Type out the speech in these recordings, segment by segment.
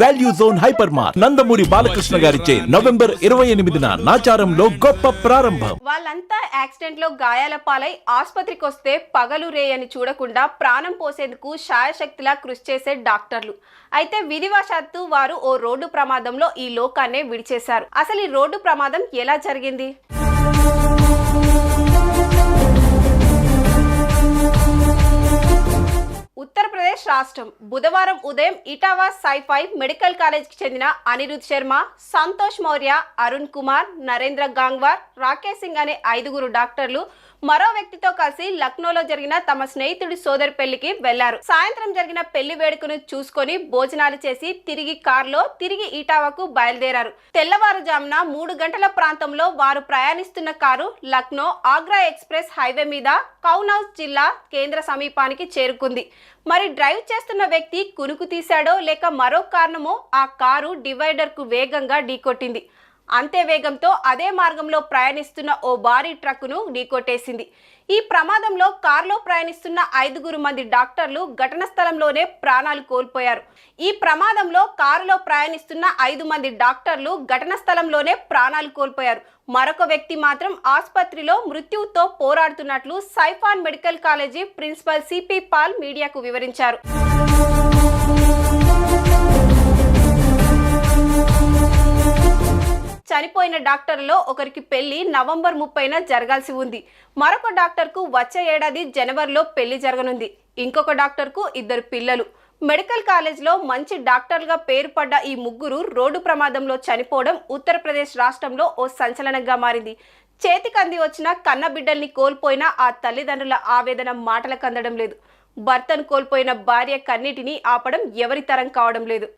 Value zone hyper mart Nandamuri Balakrishna గారిచే November 28న నాచారంలో గొప్ప ప్రారంభం. వాళ్ళంతా యాక్సిడెంట్ లో గాయాల పాలై ఆసుపత్రికి వస్తే పగలు రేయని చూడకుండా ప్రాణం పోసేందుకు శాయశక్తిలా కృషి చేసే డాక్టర్లు. అయితే విధివశాత్తు వారు ఓ రోడ్డు ప్రమాదంలో ఈ లోకాన్నే విడిచేశారు. అసలు ఈ రోడ్డు ప్రమాదం ఎలా జరిగింది? ఉత్తరప్రదేశ్ రాష్ట్రం బుధవారం ఉదయం ఇటావా సైఫై మెడికల్ కాలేజ్కి చెందిన అనిరుద్ శర్మ, సంతోష్ మౌర్య, అరుణ్ కుమార్, నరేంద్ర గాంగ్వార్, రాకేష్ సింగ్ అనే 5గురు డాక్టర్లు మరో వ్యక్తితో కలిసి లక్నోలో జరిగిన తమ స్నేహితుడి సోదరి పెళ్లికి వెళ్లారు. సాయంత్రం జరిగిన పెళ్లి వేడుకను చూసుకొని భోజనాలు చేసి తిరిగి ఇటావాకు బయలుదేరారు. తెల్లవారుజామున 3 గంటల ప్రాంతంలో వారు ప్రయాణిస్తున్న car Lucknow Agra express highway మీద కౌనౌజ్ జిల్లా కేంద్ర సమీపానికి చేరుకుంది. మరి డ్రైవ్ చేస్తున్న వ్యక్తి కునుకు తీశాడో లేక మరో కారణమో ఆ కారు డివైడర్ కు వేగంగా ఢీకొట్టింది. అంతే వేగంతో అదే మార్గంలో ప్రయాణిస్తున్న ఓ భారీ ట్రక్కును ఢీకొట్టేసింది. ఈ ప్రమాదంలో కారులో ప్రయాణిస్తున్న 5 మంది డాక్టర్లు ఘటన స్థలంలోనే ప్రాణాలు కోల్పోయారు. ఈ ప్రమాదంలో కారులో ప్రయాణిస్తున్న 5 మంది డాక్టర్లు ఘటన స్థలంలోనే ప్రాణాలు కోల్పోయారు. మరొక వ్యక్తి మాత్రం ఆసుపత్రిలో మృత్యువుతో పోరాడుతున్నట్లు సైఫాన్ medical college principal CP Paul మీడియాకు వివరించారు. చనిపోయిన డాక్టర్లలో ఒకరికి పెళ్లి నవంబర్ 30న జరగాల్సి ఉంది. మరొక డాక్టర్కు వచ్చే ఏడాది జనవరిలో పెళ్లి జరగనుంది. ఇంకొక డాక్టర్కు 2 పిల్లలు. మెడికల్ కాలేజ్లో మంచి డాక్టర్లుగా పేరు పడ్డ ఈ 3 రోడ్డు ప్రమాదంలో చనిపోవడం ఉత్తరప్రదేశ్ రాష్ట్రంలో ఓ సంచలనంగా మారింది. చేతికంది వచ్చిన కన్న బిడ్డల్ని కోల్పోయిన ఆ తల్లిదండ్రుల ఆవేదన మాటలకు అందడం లేదు. భర్తను కోల్పోయిన భార్య కన్నిటిని ఆపడం ఎవరి తరం కావడం లేదు.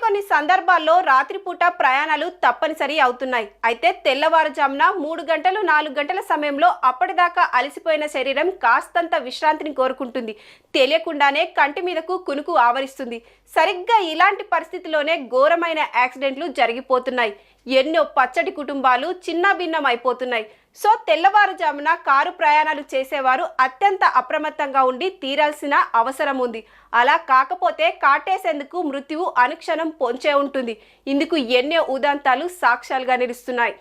కొన్ని సందర్భాల్లో రాత్రిపూట ప్రయాణాలు తప్పనిసరి అవుతున్నాయి. అయితే తెల్లవారుజామున 3 గంటలు 4 గంటల సమయంలో అప్పటిదాకా అలసిపోయిన శరీరం కాస్తంత విశ్రాంతిని కోరుకుంటుంది. తెలియకుండానే కంటి మీదకు కునుకు ఆవరిస్తుంది. సరిగ్గా ఇలాంటి పరిస్థితిలోనే ఘోరమైన యాక్సిడెంట్లు జరిగిపోతున్నాయి. ఎన్నో పచ్చటి కుటుంబాలు చిన్నాభిన్నం అయిపోతున్నాయి. సో తెల్లవారుజామున కారు ప్రయాణాలు చేసేవారు అత్యంత అప్రమత్తంగా ఉండి తీరాల్సిన అవసరం ఉంది. అలా కాకపోతే కాటేసేందుకు మృత్యువు అనుక్షణం పొంచే ఉంటుంది. ఇందుకు ఎన్నో ఉదంతాలు సాక్ష్యాలుగా నిలుస్తున్నాయి.